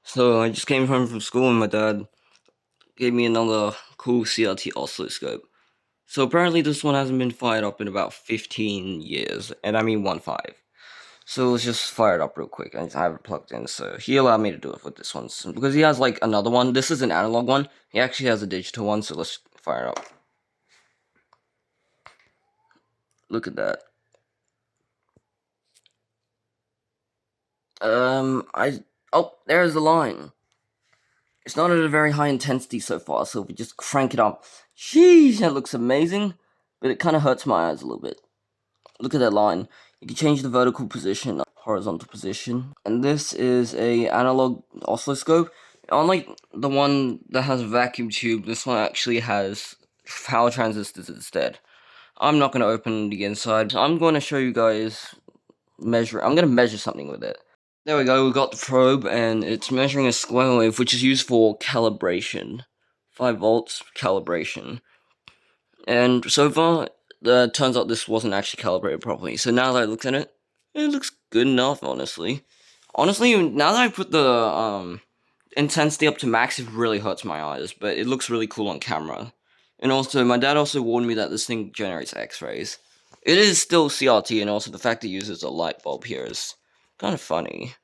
So I just came home from school and my dad gave me another cool CRT oscilloscope. So apparently this one hasn't been fired up in about 15 years, and I mean 1.5. So let's just fire it up real quick. I have it plugged in, so he allowed me to do it with this one. So, because he has like another one, this is an analog one, he actually has a digital one, so let's fire it up. Look at that. Oh, there's the line. It's not at a very high intensity so far, so if we just crank it up, sheesh, that looks amazing, but it kind of hurts my eyes a little bit. Look at that line. You can change the vertical position, horizontal position, and this is a analog oscilloscope. Unlike the one that has a vacuum tube, this one actually has power transistors instead. I'm not going to open the inside. I'm going to show you guys I'm going to measure something with it. There we go, we got the probe, and it's measuring a square wave, which is used for calibration. 5 volts calibration. And so far, it turns out this wasn't actually calibrated properly. So now that I look at it, it looks good enough, honestly. Honestly, now that I put the intensity up to max, it really hurts my eyes, but it looks really cool on camera. And also, my dad also warned me that this thing generates X-rays. It is still CRT, and also the fact it uses a light bulb here is kind of funny.